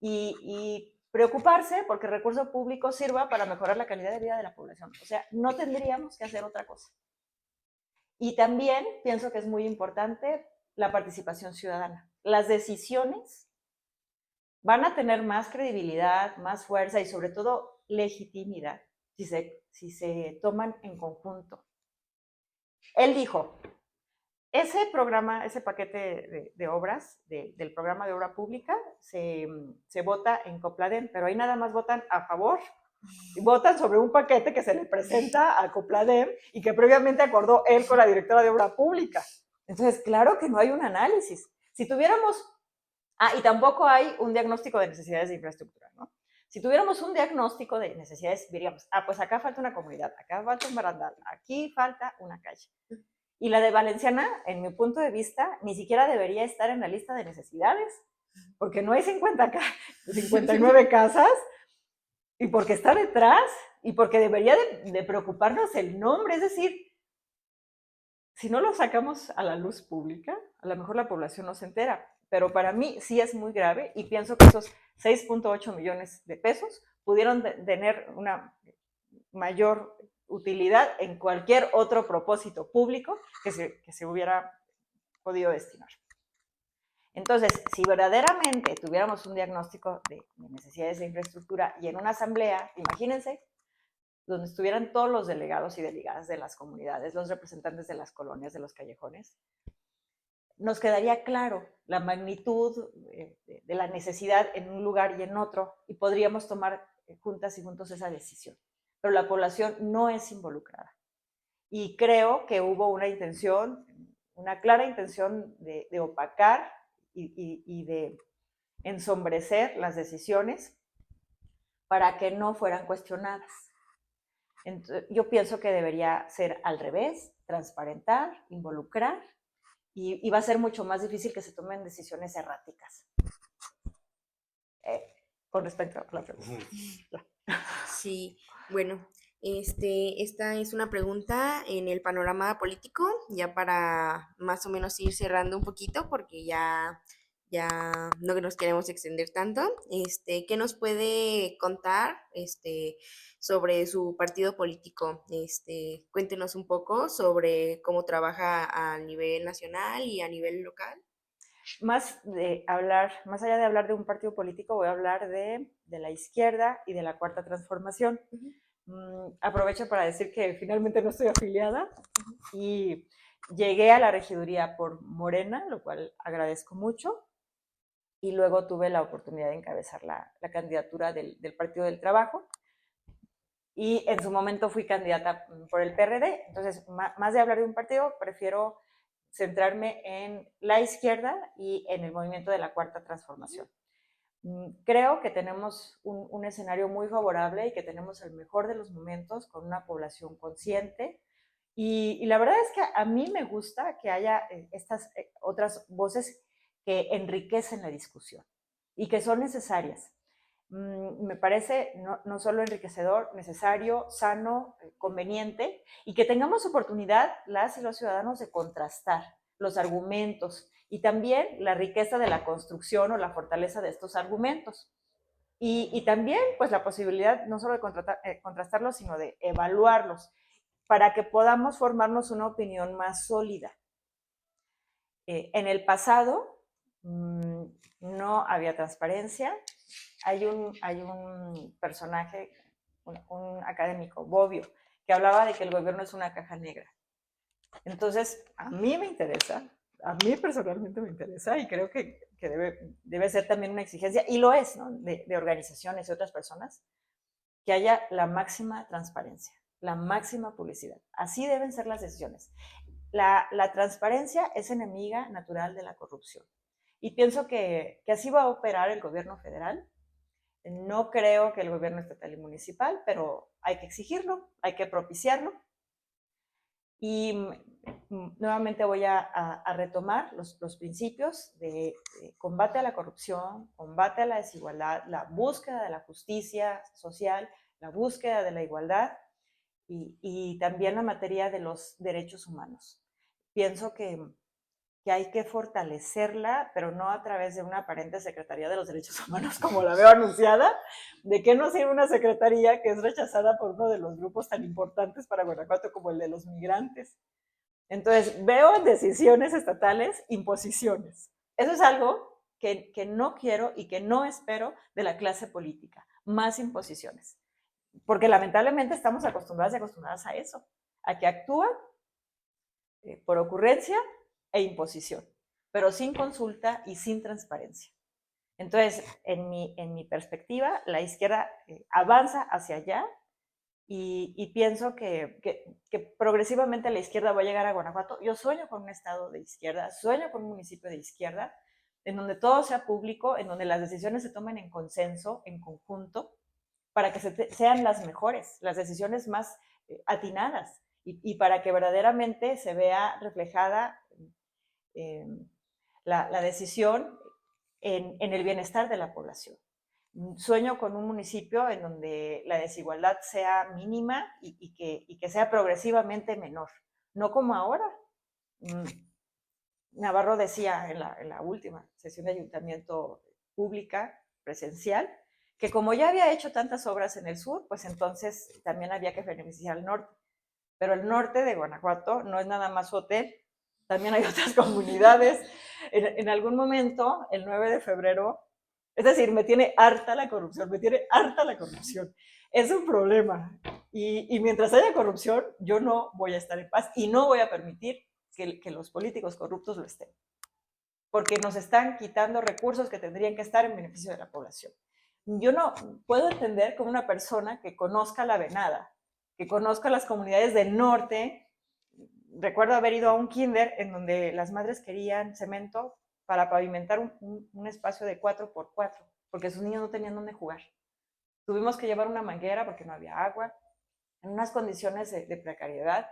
y preocuparse porque el recurso público sirva para mejorar la calidad de vida de la población. O sea, no tendríamos que hacer otra cosa. Y también pienso que es muy importante la participación ciudadana. Las decisiones van a tener más credibilidad, más fuerza y sobre todo legitimidad si se toman en conjunto. Él dijo, ese programa, ese paquete de obras, del programa de obra pública, se vota en Copladem, pero ahí nada más votan a favor. Votan sobre un paquete que se le presenta a Copladem y que previamente acordó él con la directora de obra pública. Entonces, claro que no hay un análisis. Si tuviéramos, y tampoco hay un diagnóstico de necesidades de infraestructura, ¿no? Si tuviéramos un diagnóstico de necesidades, diríamos, pues acá falta una comunidad, acá falta un barandal, aquí falta una calle. Y la de Valenciana, en mi punto de vista, ni siquiera debería estar en la lista de necesidades, porque no hay 59 casas, y porque está detrás, y porque debería de preocuparnos el nombre. Es decir, si no lo sacamos a la luz pública, a lo mejor la población no se entera, pero para mí sí es muy grave, y pienso que esos 6.8 millones de pesos pudieron tener una mayor utilidad en cualquier otro propósito público que se hubiera podido destinar. Entonces, si verdaderamente tuviéramos un diagnóstico de necesidades de infraestructura y en una asamblea, imagínense, donde estuvieran todos los delegados y delegadas de las comunidades, los representantes de las colonias, de los callejones, nos quedaría claro la magnitud de la necesidad en un lugar y en otro, y podríamos tomar juntas y juntos esa decisión. Pero la población no es involucrada. Y creo que hubo una clara intención de opacar y de ensombrecer las decisiones para que no fueran cuestionadas. Entonces, yo pienso que debería ser al revés, transparentar, involucrar, y va a ser mucho más difícil que se tomen decisiones erráticas. Con respecto a la pregunta. Sí, bueno, esta es una pregunta en el panorama político, ya para más o menos ir cerrando un poquito, porque ya no nos queremos extender tanto. ¿Qué nos puede contar, sobre su partido político? Cuéntenos un poco sobre cómo trabaja a nivel nacional y a nivel local. Más allá de hablar de un partido político, voy a hablar de la izquierda y de la Cuarta Transformación. Aprovecho para decir que finalmente no estoy afiliada y llegué a la regiduría por Morena, lo cual agradezco mucho, y luego tuve la oportunidad de encabezar la candidatura del Partido del Trabajo, y en su momento fui candidata por el PRD. Entonces, más de hablar de un partido, prefiero centrarme en la izquierda y en el movimiento de la Cuarta Transformación. Creo que tenemos un escenario muy favorable y que tenemos el mejor de los momentos con una población consciente, y la verdad es que a mí me gusta que haya estas otras voces que enriquecen la discusión y que son necesarias. Me parece no solo enriquecedor, necesario, sano, conveniente, y que tengamos oportunidad las y los ciudadanos de contrastar, los argumentos y también la riqueza de la construcción o la fortaleza de estos argumentos. Y también, pues, la posibilidad no solo de contrastarlos, sino de evaluarlos para que podamos formarnos una opinión más sólida. En el pasado no había transparencia. Hay un personaje, un académico, Bobbio, que hablaba de que el gobierno es una caja negra. Entonces, a mí me interesa, a mí personalmente me interesa, y creo que debe ser también una exigencia, y lo es, ¿no?, de organizaciones y otras personas, que haya la máxima transparencia, la máxima publicidad. Así deben ser las decisiones. La transparencia es enemiga natural de la corrupción. Y pienso que así va a operar el gobierno federal. No creo que el gobierno estatal y municipal, pero hay que exigirlo, hay que propiciarlo. Y nuevamente voy a retomar los principios de combate a la corrupción, combate a la desigualdad, la búsqueda de la justicia social, la búsqueda de la igualdad y también la materia de los derechos humanos. Pienso que hay que fortalecerla, pero no a través de una aparente Secretaría de los Derechos Humanos como la veo anunciada. ¿De qué nos sirve una secretaría que es rechazada por uno de los grupos tan importantes para Guanajuato como el de los migrantes? Entonces, veo en decisiones estatales imposiciones. Eso es algo que no quiero y que no espero de la clase política, más imposiciones. Porque lamentablemente estamos acostumbradas y acostumbradas a eso, a que actúan por ocurrencia e imposición, pero sin consulta y sin transparencia. Entonces, en mi perspectiva, la izquierda avanza hacia allá y pienso que progresivamente la izquierda va a llegar a Guanajuato. Yo sueño con un estado de izquierda, sueño con un municipio de izquierda, en donde todo sea público, en donde las decisiones se tomen en consenso, en conjunto, para que sean las mejores, las decisiones más atinadas y para que verdaderamente se vea reflejada la decisión en el bienestar de la población. Sueño con un municipio en donde la desigualdad sea mínima y que sea progresivamente menor, no como ahora. Navarro decía en la última sesión de ayuntamiento pública, presencial, que como ya había hecho tantas obras en el sur, pues entonces también había que beneficiar al norte. Pero el norte de Guanajuato no es nada más su hotel, también hay otras comunidades. En algún momento, el 9 de febrero, es decir, me tiene harta la corrupción, me tiene harta la corrupción. Es un problema. Y mientras haya corrupción, yo no voy a estar en paz y no voy a permitir que los políticos corruptos lo estén. Porque nos están quitando recursos que tendrían que estar en beneficio de la población. Yo no puedo entender cómo una persona que conozca la Venada, que conozca las comunidades del norte. Recuerdo haber ido a un kinder en donde las madres querían cemento para pavimentar un espacio de 4x4, porque sus niños no tenían dónde jugar. Tuvimos que llevar una manguera porque no había agua, en unas condiciones de precariedad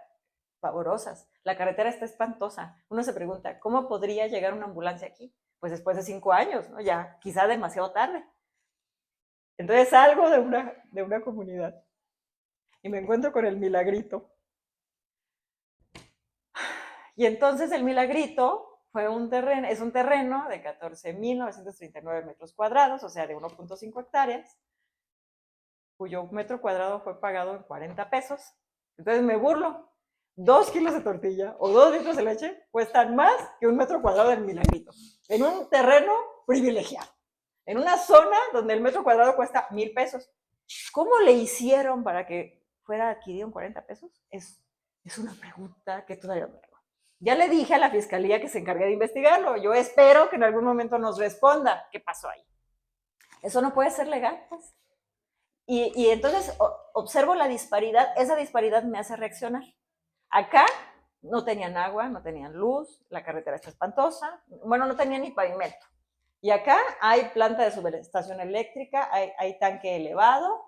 pavorosas. La carretera está espantosa. Uno se pregunta, ¿cómo podría llegar una ambulancia aquí? Pues después de 5 años, ¿no? Ya quizá demasiado tarde. Entonces salgo de una comunidad y me encuentro con el Milagrito. Y entonces el Milagrito es un terreno de 14.939 metros cuadrados, o sea, de 1.5 hectáreas, cuyo metro cuadrado fue pagado en 40 pesos. Entonces me burlo. 2 kilos de tortilla o 2 litros de leche cuestan más que un metro cuadrado del Milagrito. En un terreno privilegiado. En una zona donde el metro cuadrado cuesta 1,000 pesos. ¿Cómo le hicieron para que fuera adquirido en 40 pesos? Es una pregunta que todavía me hago. Ya le dije a la fiscalía que se encargue de investigarlo. Yo espero que en algún momento nos responda qué pasó ahí. Eso no puede ser legal, pues. Y entonces observo la disparidad. Esa disparidad me hace reaccionar. Acá no tenían agua, no tenían luz, la carretera está espantosa, bueno, no tenían ni pavimento. Y acá hay planta de subestación eléctrica, hay tanque elevado,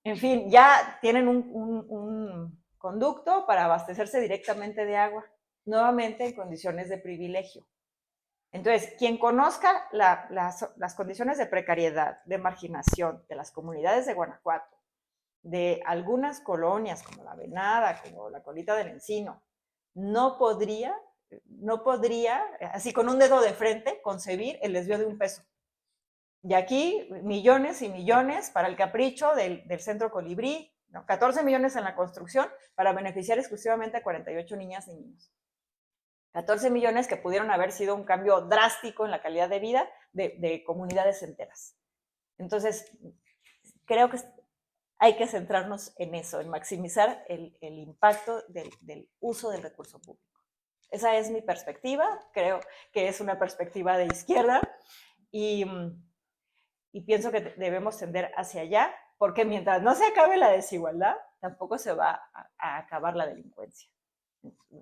en fin, ya tienen un conducto para abastecerse directamente de agua, nuevamente en condiciones de privilegio. Entonces, quien conozca las condiciones de precariedad, de marginación de las comunidades de Guanajuato, de algunas colonias como la Venada, como la Colita del Encino, no podría no podría, así con un dedo de frente, concebir el desvío de un peso. Y aquí millones y millones para el capricho del Centro Colibrí, ¿no? 14 millones en la construcción para beneficiar exclusivamente a 48 niñas y niños. 14 millones que pudieron haber sido un cambio drástico en la calidad de vida de comunidades enteras. Entonces, creo que hay que centrarnos en eso, en maximizar el impacto del uso del recurso público. Esa es mi perspectiva, creo que es una perspectiva de izquierda y pienso que debemos tender hacia allá, porque mientras no se acabe la desigualdad, tampoco se va a acabar la delincuencia.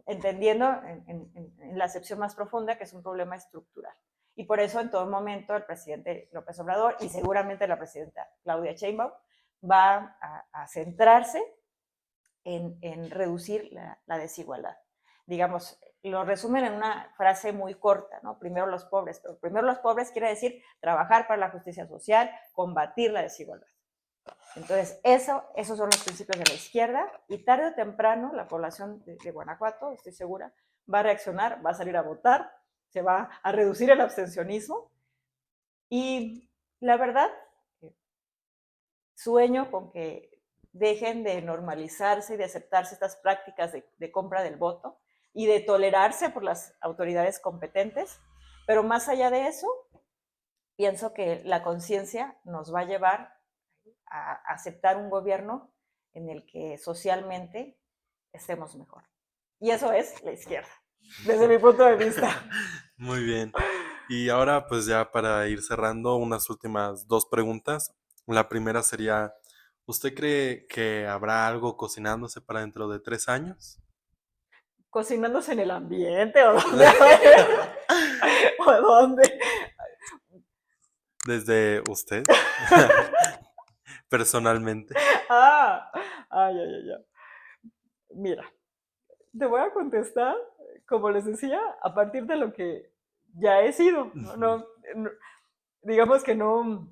Entendiendo en la acepción más profunda que es un problema estructural. Y por eso en todo momento el presidente López Obrador y seguramente la presidenta Claudia Sheinbaum va a centrarse en reducir la desigualdad. Digamos, lo resumen en una frase muy corta, ¿no? Primero los pobres, pero primero los pobres quiere decir trabajar para la justicia social, combatir la desigualdad. Entonces, esos son los principios de la izquierda y tarde o temprano la población de Guanajuato, estoy segura, va a reaccionar, va a salir a votar, se va a reducir el abstencionismo y la verdad, sueño con que dejen de normalizarse y de aceptarse estas prácticas de compra del voto y de tolerarse por las autoridades competentes, pero más allá de eso, pienso que la conciencia nos va a llevar a aceptar un gobierno en el que socialmente estemos mejor. Y eso es la izquierda, desde mi punto de vista. Muy bien. Y ahora, pues ya para ir cerrando, unas últimas dos preguntas. La primera sería, ¿usted cree que habrá algo cocinándose para dentro de 3 años? ¿Cocinándose en el ambiente o dónde? ¿O dónde? Desde usted, personalmente. Ya. Mira, te voy a contestar, como les decía, a partir de lo que ya he sido. No, digamos que no,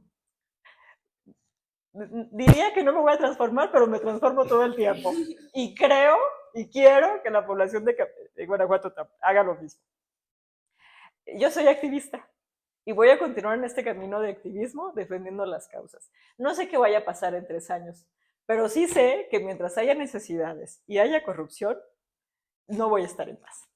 diría que no me voy a transformar, pero me transformo todo el tiempo. Y creo y quiero que la población de Guanajuato haga lo mismo. Yo soy activista y voy a continuar en este camino de activismo defendiendo las causas. No sé qué vaya a pasar en 3 años, pero sí sé que mientras haya necesidades y haya corrupción, no voy a estar en paz.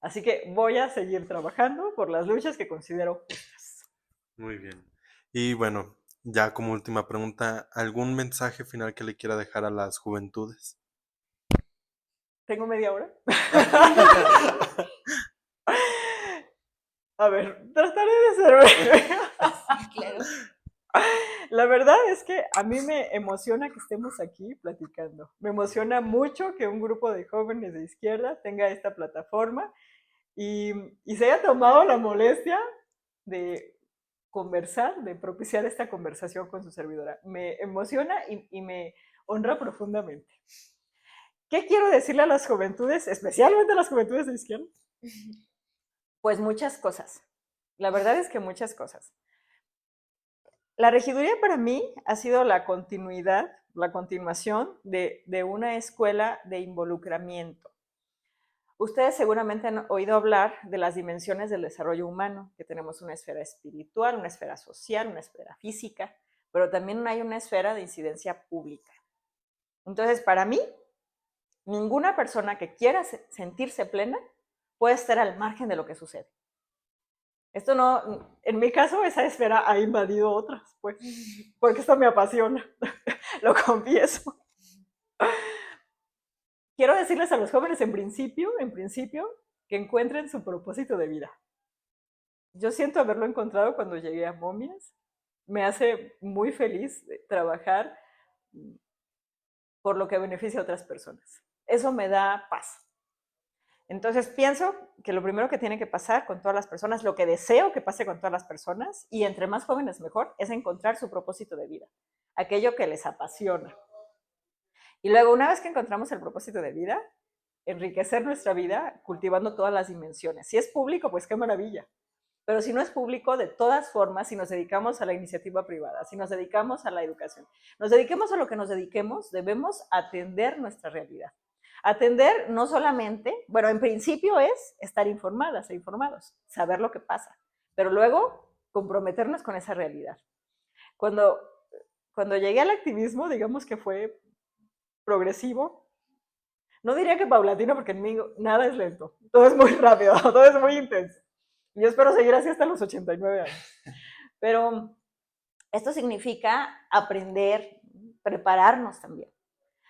Así que voy a seguir trabajando por las luchas que considero justas. Muy bien. Y bueno, ya como última pregunta, ¿algún mensaje final que le quiera dejar a las juventudes? ¿Tengo media hora? A ver, trataré de ser breve. Claro. La verdad es que a mí me emociona que estemos aquí platicando. Me emociona mucho que un grupo de jóvenes de izquierda tenga esta plataforma y se haya tomado la molestia de conversar, de propiciar esta conversación con su servidora. Me emociona y me honra profundamente. ¿Qué quiero decirle a las juventudes, especialmente a las juventudes de izquierda? Pues muchas cosas. La verdad es que muchas cosas. La regiduría para mí ha sido la continuidad, la continuación de una escuela de involucramiento. Ustedes seguramente han oído hablar de las dimensiones del desarrollo humano, que tenemos una esfera espiritual, una esfera social, una esfera física, pero también hay una esfera de incidencia pública. Entonces, para mí, ninguna persona que quiera sentirse plena puede estar al margen de lo que sucede. Esto no, en mi caso, esa esfera ha invadido otras, pues, porque esto me apasiona, lo confieso. Quiero decirles a los jóvenes en principio, que encuentren su propósito de vida. Yo siento haberlo encontrado cuando llegué a Momias. Me hace muy feliz trabajar por lo que beneficia a otras personas. Eso me da paz. Entonces pienso que lo primero que tiene que pasar con todas las personas, lo que deseo que pase con todas las personas, y entre más jóvenes mejor, es encontrar su propósito de vida, aquello que les apasiona. Y luego, una vez que encontramos el propósito de vida, enriquecer nuestra vida cultivando todas las dimensiones. Si es público, pues qué maravilla. Pero si no es público, de todas formas, si nos dedicamos a la iniciativa privada, si nos dedicamos a la educación, nos dediquemos a lo que nos dediquemos, debemos atender nuestra realidad. Atender no solamente, bueno, en principio es estar informadas e informados, saber lo que pasa, pero luego comprometernos con esa realidad. Cuando llegué al activismo, digamos que fue progresivo. No diría que paulatino, porque en mí nada es lento. Todo es muy rápido, todo es muy intenso. Yo espero seguir así hasta los 89 años. Pero esto significa aprender, prepararnos también.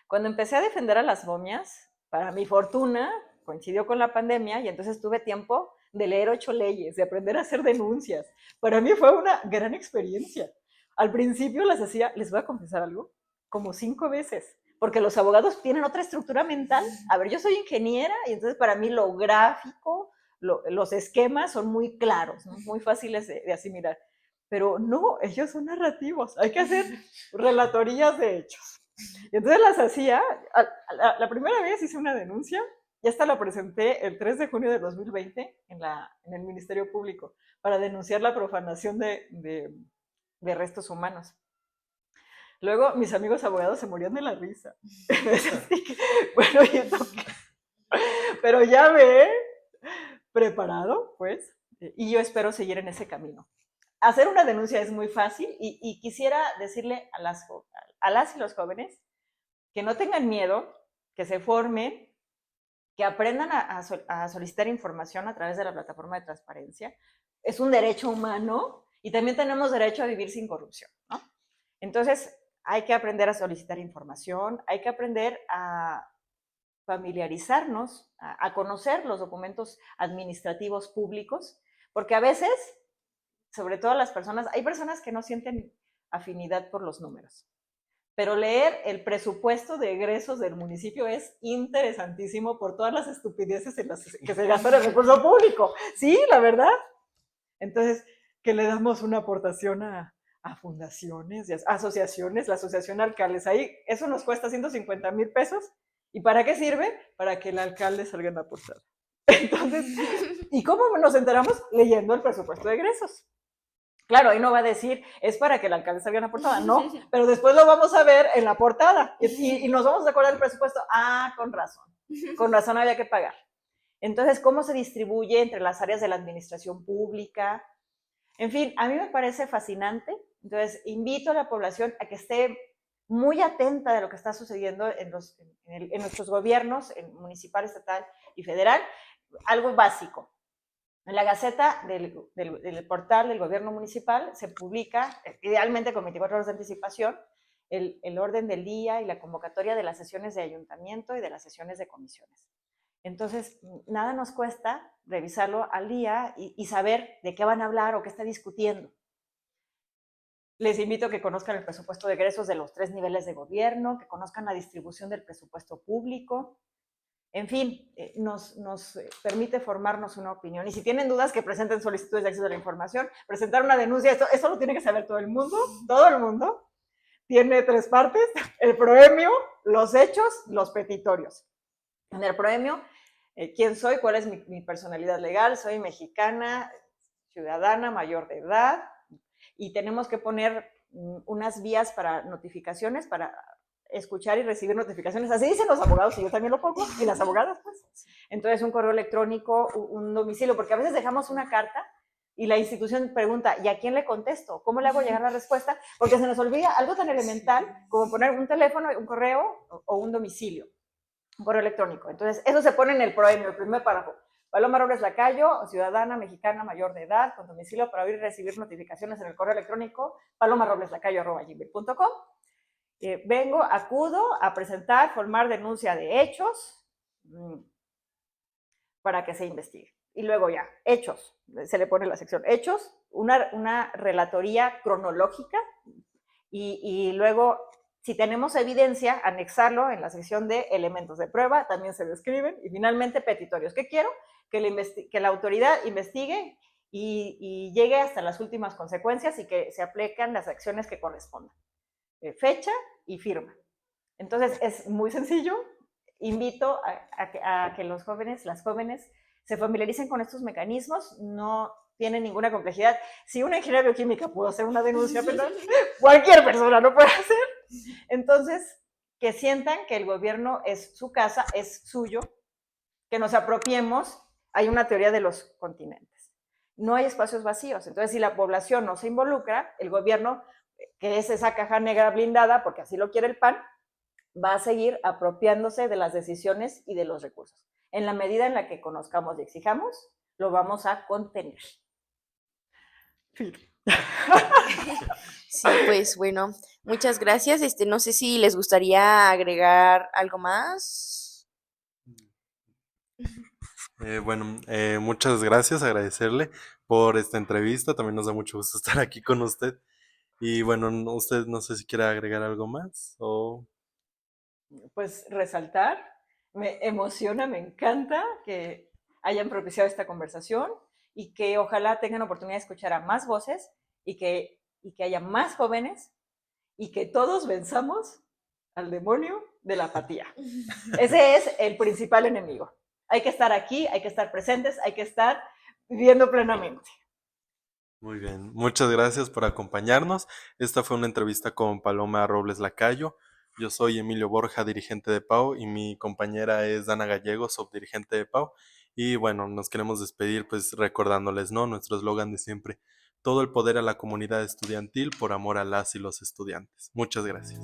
Cuando empecé a defender a las momias, para mi fortuna, coincidió con la pandemia y entonces tuve tiempo de leer 8 leyes, de aprender a hacer denuncias. Para mí fue una gran experiencia. Al principio las hacía, les voy a confesar algo, como 5 veces, porque los abogados tienen otra estructura mental. A ver, yo soy ingeniera y entonces para mí lo gráfico, los esquemas son muy claros, ¿no? Muy fáciles de asimilar. Pero no, ellos son narrativos, hay que hacer relatorías de hechos. Y entonces las hacía, la primera vez hice una denuncia, y esta la presenté el 3 de junio de 2020 en el Ministerio Público, para denunciar la profanación de restos humanos. Luego mis amigos abogados se morían de la risa. Bueno, ¿y esto qué? Pero ya me he preparado, pues, y yo espero seguir en ese camino. Hacer una denuncia es muy fácil y quisiera decirle a las y los jóvenes que no tengan miedo, que se formen, que aprendan a solicitar información a través de la plataforma de transparencia. Es un derecho humano y también tenemos derecho a vivir sin corrupción, ¿no? Entonces, hay que aprender a solicitar información, hay que aprender a familiarizarnos, a conocer los documentos administrativos públicos, porque a veces, sobre todo las personas, hay personas que no sienten afinidad por los números, pero leer el presupuesto de egresos del municipio es interesantísimo por todas las estupideces en las que se gasta el recurso público. Sí, la verdad. Entonces, que le damos una aportación a fundaciones, a asociaciones, la asociación alcaldes, ahí eso nos cuesta 150,000 pesos. ¿Y para qué sirve? Para que el alcalde salga en la portada. Entonces, ¿y cómo nos enteramos? Leyendo el presupuesto de egresos. Claro, ahí no va a decir, es para que el alcalde salga en la portada, no, pero después lo vamos a ver en la portada y nos vamos a acordar del presupuesto. Ah, con razón había que pagar. Entonces, ¿cómo se distribuye entre las áreas de la administración pública? En fin, a mí me parece fascinante. Entonces, invito a la población a que esté muy atenta de lo que está sucediendo en nuestros gobiernos, en municipal, estatal y federal. Algo básico. En la Gaceta del portal del gobierno municipal se publica, idealmente con 24 horas de anticipación, el orden del día y la convocatoria de las sesiones de ayuntamiento y de las sesiones de comisiones. Entonces, nada nos cuesta revisarlo al día y saber de qué van a hablar o qué está discutiendo. Les invito a que conozcan el presupuesto de egresos de los 3 niveles de gobierno, que conozcan la distribución del presupuesto público. En fin, nos permite formarnos una opinión. Y si tienen dudas, que presenten solicitudes de acceso a la información. Presentar una denuncia, eso lo tiene que saber todo el mundo. Todo el mundo. Tiene 3 partes: el proemio, los hechos, los petitorios. En el proemio, quién soy, cuál es mi personalidad legal, soy mexicana, ciudadana, mayor de edad, y tenemos que poner unas vías para notificaciones, para escuchar y recibir notificaciones. Así dicen los abogados, y yo también lo pongo, y las abogadas, pues. Entonces, un correo electrónico, un domicilio, porque a veces dejamos una carta y la institución pregunta, ¿y a quién le contesto? ¿Cómo le hago llegar la respuesta? Porque se nos olvida algo tan elemental como poner un teléfono, un correo o un domicilio, un correo electrónico. Entonces, eso se pone en el proemio, el primer párrafo. Paloma Robles Lacayo, ciudadana mexicana mayor de edad, con domicilio para oír y recibir notificaciones en el correo electrónico palomarobleslacayo@gmail.com. Vengo, acudo a presentar, formar denuncia de hechos para que se investigue. Y luego ya, hechos, se le pone la sección hechos, una relatoría cronológica y luego, si tenemos evidencia, anexarlo en la sección de elementos de prueba, también se describen. Y finalmente, petitorios. ¿Qué quiero? Que la autoridad investigue y llegue hasta las últimas consecuencias y que se apliquen las acciones que correspondan. Fecha y firma. Entonces, es muy sencillo. Invito a que los jóvenes, las jóvenes, se familiaricen con estos mecanismos. No tiene ninguna complejidad. Si una ingeniera bioquímica pudo hacer una denuncia, perdón, cualquier persona lo puede hacer. Entonces, que sientan que el gobierno es su casa, es suyo, que nos apropiemos. Hay una teoría de los continentes. No hay espacios vacíos. Entonces, si la población no se involucra, el gobierno, que es esa caja negra blindada, porque así lo quiere el PAN, va a seguir apropiándose de las decisiones y de los recursos. En la medida en la que conozcamos y exijamos, lo vamos a contener. Sí, pues bueno, muchas gracias. No sé si les gustaría agregar algo más. Bueno, muchas gracias, agradecerle por esta entrevista. También nos da mucho gusto estar aquí con usted. Y bueno, usted no sé si quiere agregar algo más o... Pues resaltar, me emociona, me encanta que hayan propiciado esta conversación y que ojalá tengan oportunidad de escuchar a más voces y que haya más jóvenes y que todos venzamos al demonio de la apatía. Ese es el principal enemigo. Hay que estar aquí, hay que estar presentes, hay que estar viviendo plenamente. Muy bien, muchas gracias por acompañarnos. Esta fue una entrevista con Paloma Robles Lacayo. Yo soy Emilio Borja, dirigente de PAU, y mi compañera es Dana Gallego, subdirigente de PAU. Y bueno, nos queremos despedir pues recordándoles, ¿no? Nuestro eslogan de siempre, todo el poder a la comunidad estudiantil por amor a las y los estudiantes. Muchas gracias.